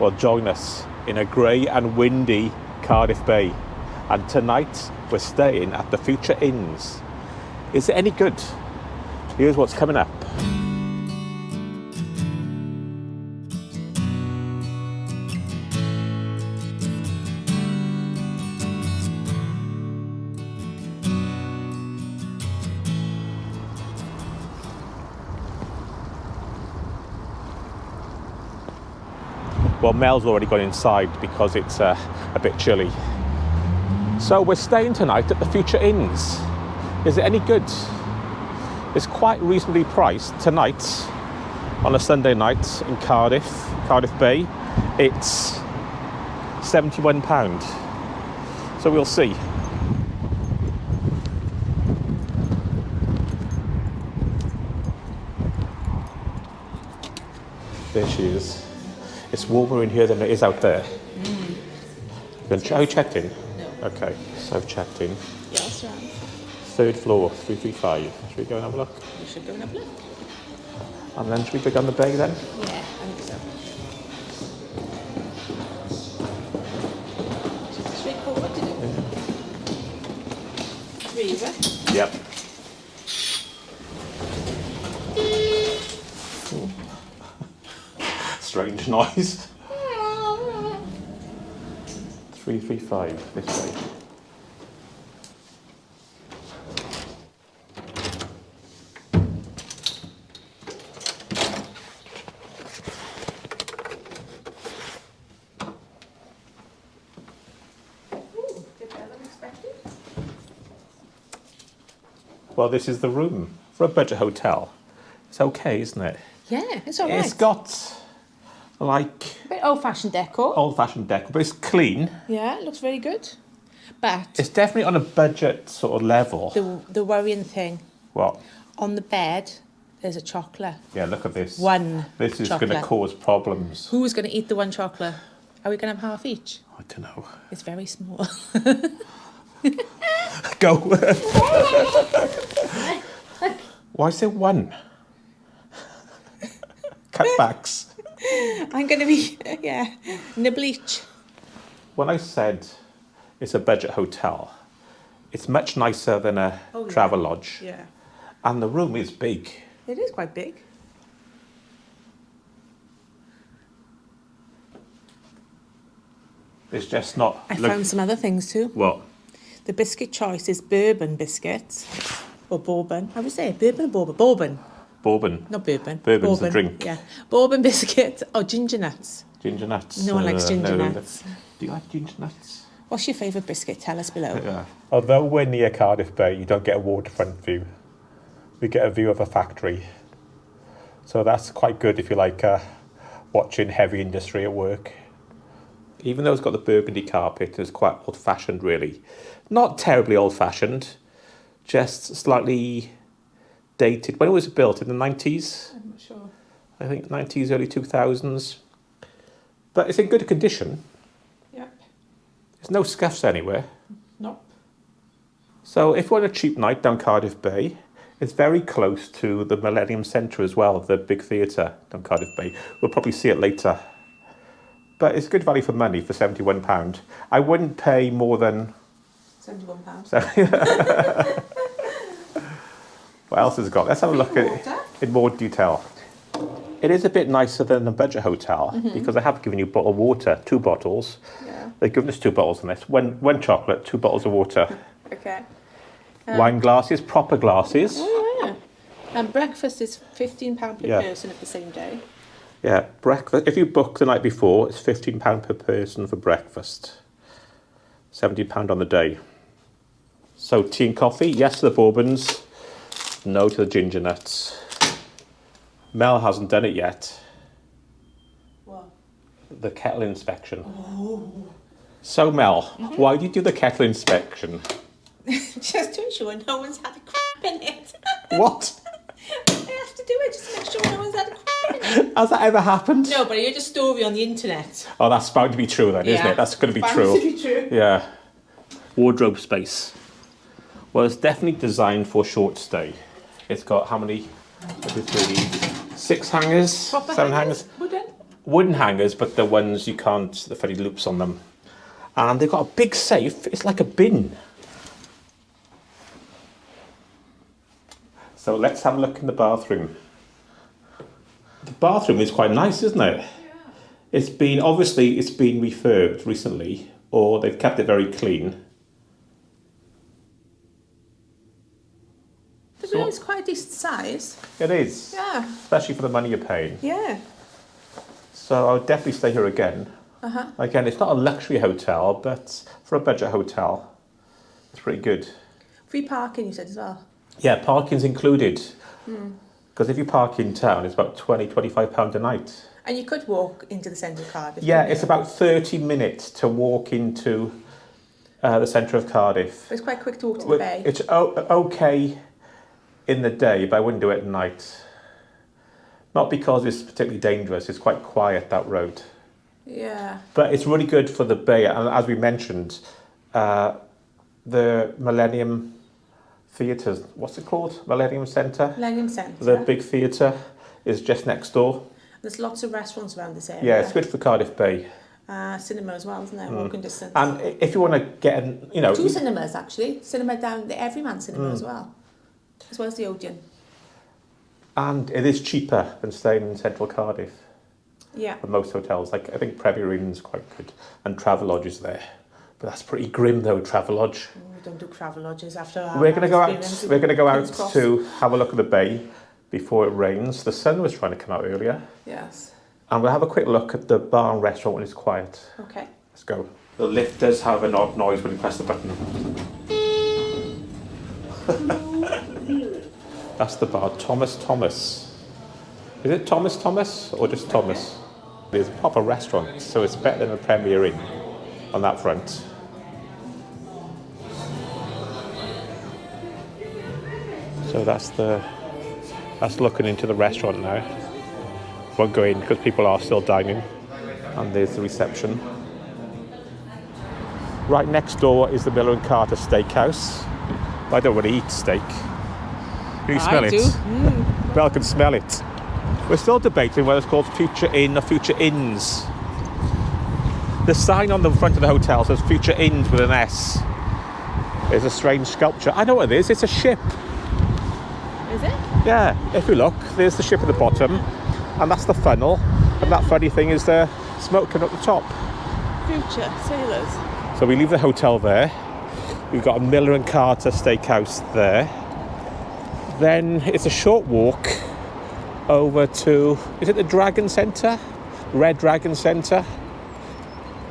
Well, join us in a grey and windy Cardiff Bay. And tonight we're staying at the Future Inns. Is it any good? Here's what's coming up. Well, Mel's already gone inside because it's a bit chilly. So we're staying tonight at the Future Inns. Is it any good? It's quite reasonably priced tonight on a Sunday night in Cardiff Bay. It's £71. So we'll see. There she is. It's warmer in here than it is out there. Are you checked in? No. Okay, so I've checked in. Yes, right. 3rd floor, 335. Should we go and have a look? We should go and have a look. And then should we go down the bay then? Yeah, I think so. Straightforward, didn't it? 3, is it? Yep. Strange noise. 335 this way. Well, this is the room for a budget hotel. It's okay, isn't it? Yeah, it's all right. It's got like a bit old-fashioned decor. Old-fashioned decor, but it's clean. Yeah, it looks very good. But it's definitely on a budget sort of level. The worrying thing. What? On the bed, there's a chocolate. Yeah, look at this. This is going to cause problems. Who's going to eat the one chocolate? Are we going to have half each? I don't know. It's very small. Go. Why is there one? Cutbacks. I'm going to be, nibble each. When I said it's a budget hotel, it's much nicer than a travel lodge. Yeah. And the room is big. It is quite big. It's just not... I found some other things too. What? The biscuit choice is bourbon biscuits. Or bourbon. I would say bourbon or bourbon? Bourbon. Bourbon. Not bourbon. Bourbon's the drink. Yeah. Bourbon biscuits or ginger nuts. Ginger nuts. No one likes ginger nuts. Do you like ginger nuts? What's your favourite biscuit? Tell us below. Yeah. Although we're near Cardiff Bay, you don't get a waterfront view. We get a view of a factory. So that's quite good if you like watching heavy industry at work. Even though it's got the burgundy carpet, it's quite old-fashioned, really. Not terribly old-fashioned, just slightly dated. When it was built, in the 90s? I'm not sure. I think 90s, early 2000s. But it's in good condition. Yep. There's no scuffs anywhere. Nope. So if we're on a cheap night down Cardiff Bay, it's very close to the Millennium Centre as well, the big theatre down Cardiff Bay. We'll probably see it later. But it's good value for money for £71. I wouldn't pay more than... £71. What else has it got? Let's have a look at it in more detail. It is a bit nicer than a budget hotel because they have given you bottled water, 2 bottles. Yeah. They've given us 2 bottles on this. One chocolate, 2 bottles of water. Okay. Wine glasses, proper glasses. Oh, yeah. And breakfast is £15 per person of the same day. Yeah, breakfast. If you book the night before, it's £15 per person for breakfast. £70 on the day. So tea and coffee, yes to the bourbons, no to the ginger nuts. Mel hasn't done it yet. What? The kettle inspection. Oh. So Mel, why do you do the kettle inspection? Just to ensure no one's had a crap in it. What? I have to do it just to make sure no one's had a crap in it. Has that ever happened? No, but I heard a story on the internet. Oh, that's bound to be true then, isn't it? That's going to be true. Bound to be true. Yeah. Wardrobe space. Well, it's definitely designed for short stay. It's got how many? 6 hangers? Proper 7 hangers? Wooden? wooden hangers, but the ones you can't, the funny loops on them. And they've got a big safe. It's like a bin. So let's have a look in the bathroom. The bathroom is quite nice, isn't it? Yeah. It's been refurbed recently, or they've kept it very clean. The room is quite a decent size. It is. Yeah. Especially for the money you're paying. Yeah. So I would definitely stay here again. Again, it's not a luxury hotel, but for a budget hotel, it's pretty good. Free parking, you said as well? Yeah, parking's included. Because if you park in town, it's about £20-25 a night. And you could walk into the centre of Cardiff. Yeah, it's about 30 minutes to walk into the centre of Cardiff. But it's quite quick to walk to the bay. It's okay in the day, but I wouldn't do it at night. Not because it's particularly dangerous, it's quite quiet, that road. Yeah. But it's really good for the bay, and as we mentioned, the Millennium Theatre, what's it called? Millennium Centre? Millennium Centre. The big theatre is just next door. There's lots of restaurants around this area. Yeah, it's good for Cardiff Bay. Cinema as well, isn't there? Walking distance. And if you want to get, Two cinemas, actually. Cinema down the Everyman Cinema as well as the Odeon. And it is cheaper than staying in central Cardiff. Yeah. For most hotels. Like, I think Premier Inn's quite good. And Travelodge is there. But that's pretty grim, though, Travelodge. We don't do Travelodges after our We're going to go out. We're going to go out Cross. to have a look at the bay before it rains. The sun was trying to come out earlier. Yes. And we'll have a quick look at the bar and restaurant when it's quiet. Okay. Let's go. The lift does have an odd noise when you press the button. That's the bar, Thomas. Is it Thomas or just Thomas? It's a proper restaurant, so it's better than a Premier Inn on that front. So that's looking into the restaurant now. Won't go in because people are still dining. And there's the reception. Right next door is the Miller Carter Steakhouse. I don't really eat steak. Can you smell it? Mel can smell it. We're still debating whether it's called Future Inn or Future Inns. The sign on the front of the hotel says Future Inns with an S. There's a strange sculpture. I know what it is. It's a ship. Is it? Yeah. If you look, there's the ship at the bottom, and that's the funnel. And that funny thing is the smoke coming up the top. Future sailors. So we leave the hotel there. We've got a Miller and Carter Steakhouse there. Then it's a short walk over to, is it the Dragon Centre? Red Dragon Centre?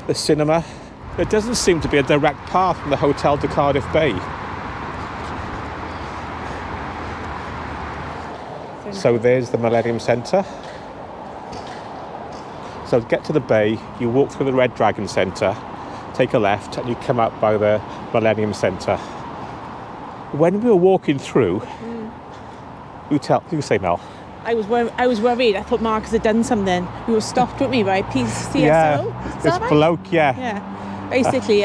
The cinema. There doesn't seem to be a direct path from the hotel to Cardiff Bay. So there's the Millennium Centre. So to get to the bay, you walk through the Red Dragon Centre, take a left, and you come out by the Millennium Centre. When we were walking through, you say, Mel. I was worried. I thought Marcus had done something. We were stopped with me by PCSO. Yeah, this bloke, yeah. Yeah. Basically,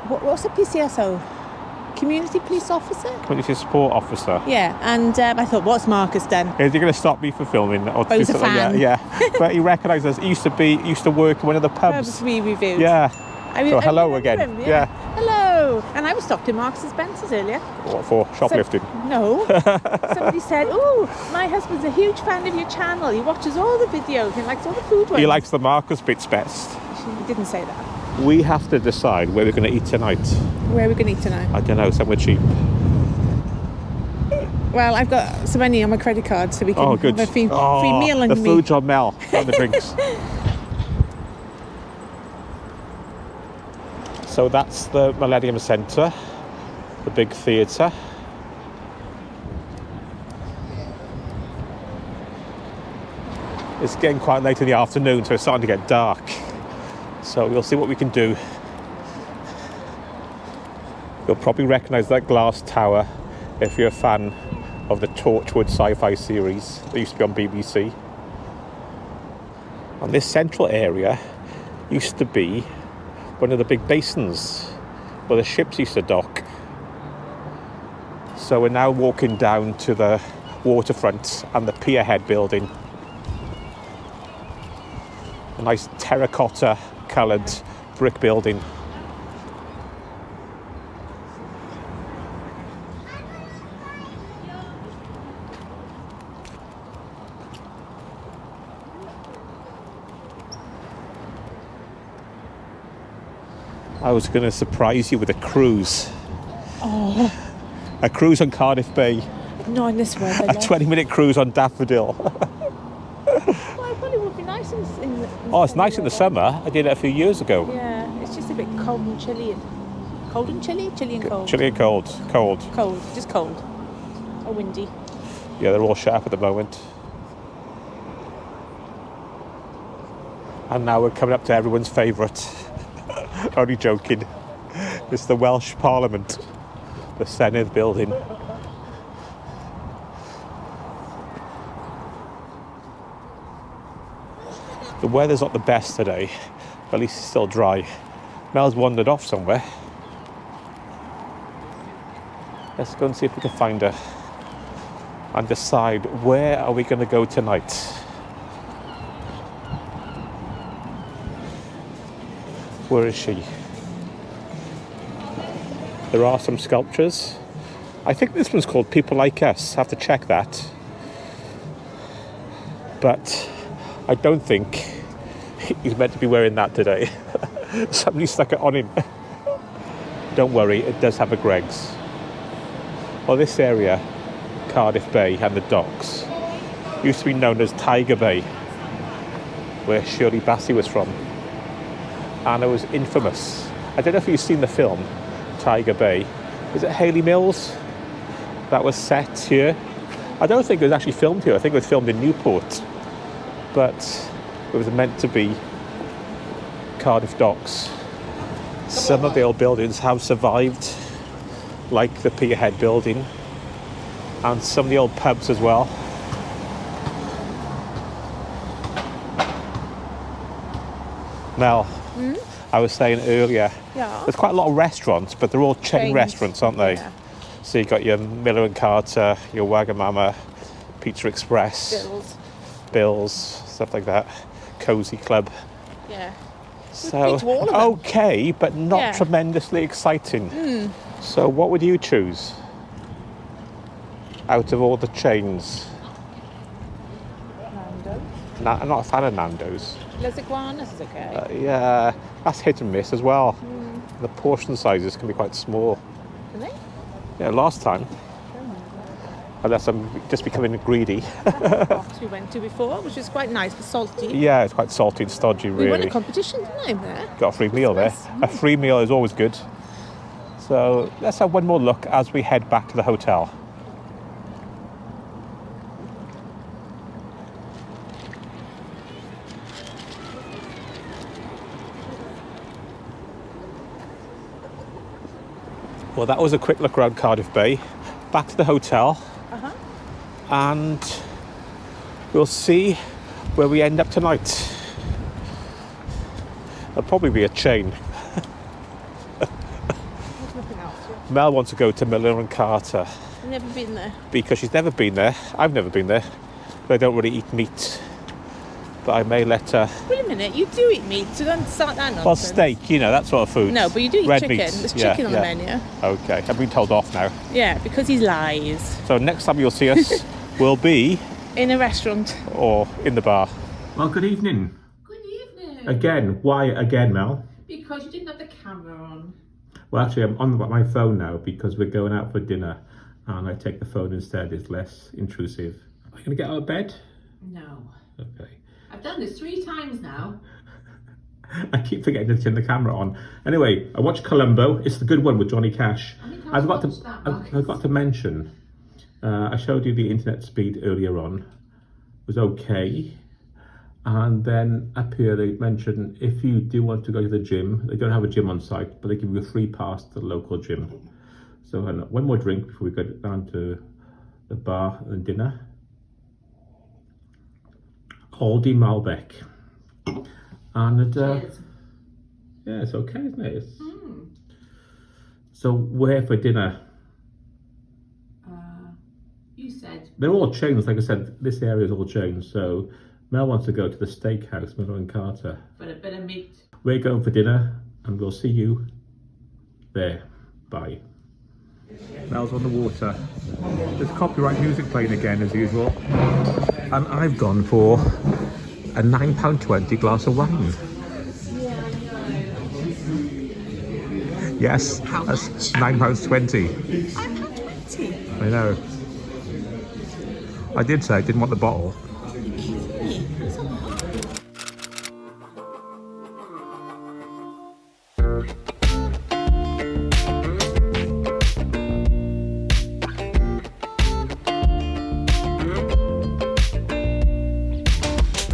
what's a PCSO? Community Police Officer? Community Support Officer. Yeah, and I thought, what's Marcus done? Is he going to stop me for filming? Or he's a fan. Yeah. But he recognised us. He used to work in one of the pubs. We reviewed. Yeah. So hello again. Him, yeah. Hello. And I was stopped in Marks and Spencer's earlier. What for? Shoplifting? No. Somebody said, my husband's a huge fan of your channel. He watches all the videos. He likes all the food ones. He likes the Marcus bits best. He didn't say that. We have to decide where we're going to eat tonight. Where are we going to eat tonight? I don't know, somewhere cheap. Well, I've got some money on my credit card, so we can have a free meal and the food's on Mel, not the drinks. So that's the Millennium Centre, the big theatre. It's getting quite late in the afternoon, so it's starting to get dark. So we'll see what we can do. You'll probably recognise that glass tower if you're a fan of the Torchwood sci-fi series that used to be on BBC. And this central area used to be one of the big basins where the ships used to dock. So we're now walking down to the waterfront and the Pierhead building. A nice terracotta coloured brick building. I was going to surprise you with a cruise. Oh. A cruise on Cardiff Bay. Not in this weather. A 20-minute cruise on Daffodil. Well, it probably would be nice in Oh, it's nice in the summer. I did it a few years ago. Yeah, it's just a bit cold and chilly. Cold and chilly? Chilly and cold? Chilly and cold. Cold. Cold, just cold. Or windy. Yeah, they're all shut up at the moment. And now we're coming up to everyone's favourite. Only joking. It's the Welsh Parliament. The Senedd building. The weather's not the best today, but at least it's still dry. Mel's wandered off somewhere. Let's go and see if we can find her and decide where are we going to go tonight. Where is she? There are some sculptures. I think this one's called People Like Us. I have to check that. But I don't think he's meant to be wearing that today. Somebody stuck it on him. Don't worry, it does have a Greggs. Well, this area, Cardiff Bay and the docks, used to be known as Tiger Bay, where Shirley Bassey was from. And it was infamous. I don't know if you've seen the film, Tiger Bay. Is it Hayley Mills that was set here? I don't think it was actually filmed here. I think it was filmed in Newport. But it was meant to be Cardiff docks. Some of the old buildings have survived, like the Pierhead building, and some of the old pubs as well. Mel, I was saying earlier, there's quite a lot of restaurants, but they're all chain restaurants, aren't they? Yeah. So you've got your Miller Carter, your Wagamama, Pizza Express, Bill's, stuff like that, Cozy Club. Yeah. So, okay, but not tremendously exciting. So what would you choose out of all the chains? Nando's. I'm not a fan of Nando's. Les Iguanas is okay. Yeah, that's hit and miss as well. The portion sizes can be quite small. Can they? Yeah, last time. Unless I'm just becoming greedy. That box we went to before, which was quite nice, but salty. Yeah, it's quite salty and stodgy, really. We won a competition, didn't we, there? Got a free meal there. A free meal is always good. So let's have one more look as we head back to the hotel. Well, that was a quick look around Cardiff Bay. Back to the hotel. And we'll see where we end up tonight. There'll probably be a chain. There's nothing else. Mel wants to go to Miller and Carter. I've never been there. Because she's never been there. I've never been there. They don't really eat meat. But I may let her... Wait a minute, you do eat meat, so don't start that nonsense. Well, steak, you know, that sort of food. No, but you do eat Red chicken. meat. There's chicken on the menu. Okay, I've been told off now. Yeah, because he lies. So next time you'll see us, we'll be... in a restaurant. Or in the bar. Well, good evening. Good evening. Again. Why again, Mel? Because you didn't have the camera on. Well, actually, I'm on my phone now because we're going out for dinner and I take the phone instead. It's less intrusive. Are you going to get out of bed? No. Okay. I've done this 3 times now. I keep forgetting to turn the camera on. Anyway, I watched Columbo. It's the good one with Johnny Cash. I've got to mention, I showed you the internet speed earlier on. It was okay. And then up here they mentioned if you do want to go to the gym, they don't have a gym on site, but they give you a free pass to the local gym. So one more drink before we go down to the bar and dinner. Aldi Malbec. And yeah, it's okay, isn't it? So we're here for dinner. You said... They're all chains, like I said, this area is all chains. So Mel wants to go to the steakhouse, Miller Carter. For a bit of meat. We're going for dinner and we'll see you there. Bye. Mel's on the water. There's copyright music playing again as usual. And I've gone for a £9.20 glass of wine. Yes, How that's much? £9.20. £9.20? I know. I did say I didn't want the bottle. That's a lot.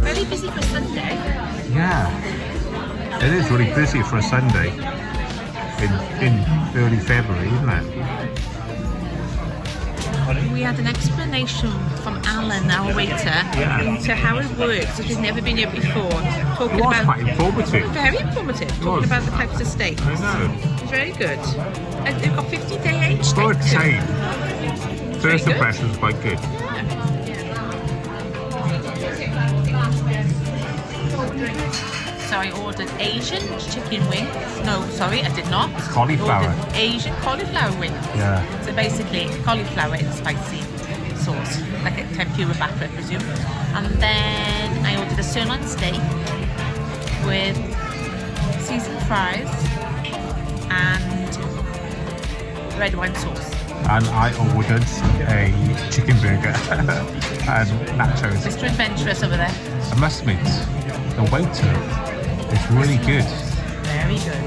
Very busy for Sunday. Yeah, it is really busy for a Sunday in early February, isn't it? We had an explanation from Alan, our waiter, into how it works, because we've never been here before. Talking It was about quite informative. very informative, talking about the types of steaks. I know. It was very good. And they've got 50-day age steaks. Good too. chain. First good. impression is quite good. So I ordered Asian chicken wings. No, sorry, I did not. Cauliflower. I ordered Asian cauliflower wings. Yeah. So basically, cauliflower in spicy sauce, like a tempura batter, I presume. And then I ordered a sirloin steak with seasoned fries and red wine sauce. And I ordered a chicken burger and nachos. Mr. Adventurous over there. I must admit, the waiter is really good. Very good.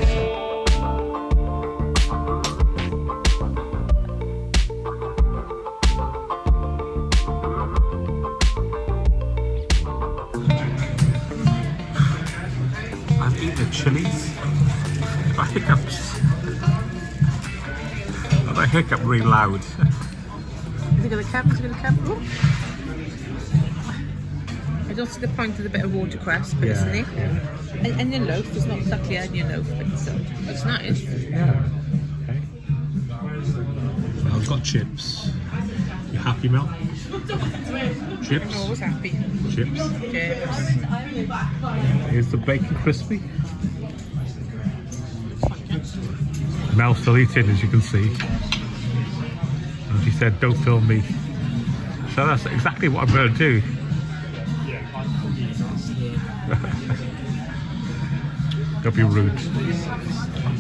I've eaten the chilies. I hiccup really loud. Is it going to camp? Is it going to camp? I don't see the point of the bit of watercress, personally. Yeah. Onion loaf is not exactly onion loaf, but it's nice. Yeah. Okay. So I've got chips. You happy, Mel? Chips. I'm always happy. Chips. Chips. Here's the bacon crispy. Mel's still eating, as you can see. And she said, "Don't film me." So that's exactly what I'm going to do. Don't be rude.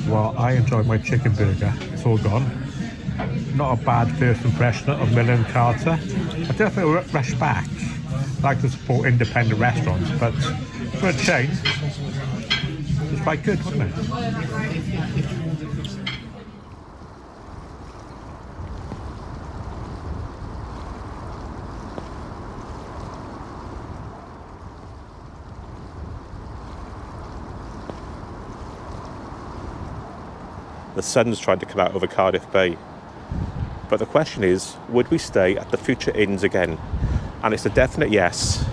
Well, I enjoyed my chicken burger. It's all gone. Not a bad first impression of Miller Carter. I definitely rush back. I like to support independent restaurants, but for a chain, it's quite good, wasn't it? The sun's trying to come out over Cardiff Bay. But the question is, would we stay at the Future Inns again? And it's a definite yes.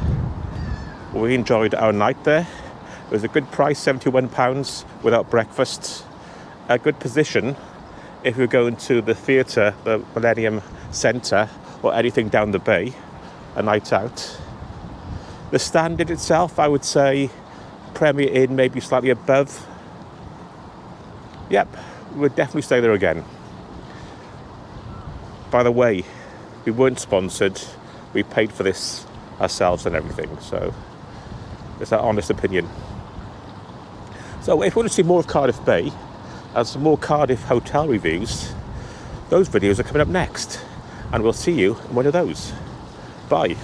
We enjoyed our night there. It was a good price, £71 without breakfast. A good position if you're going to the theatre, the Millennium Centre, or anything down the bay, a night out. The standard itself, I would say, Premier Inn, maybe slightly above. Yep. We'll definitely stay there again. By the way, we weren't sponsored. We paid for this ourselves and everything. So it's our honest opinion. So if you want to see more of Cardiff Bay and some more Cardiff hotel reviews, those videos are coming up next. And we'll see you in one of those. Bye.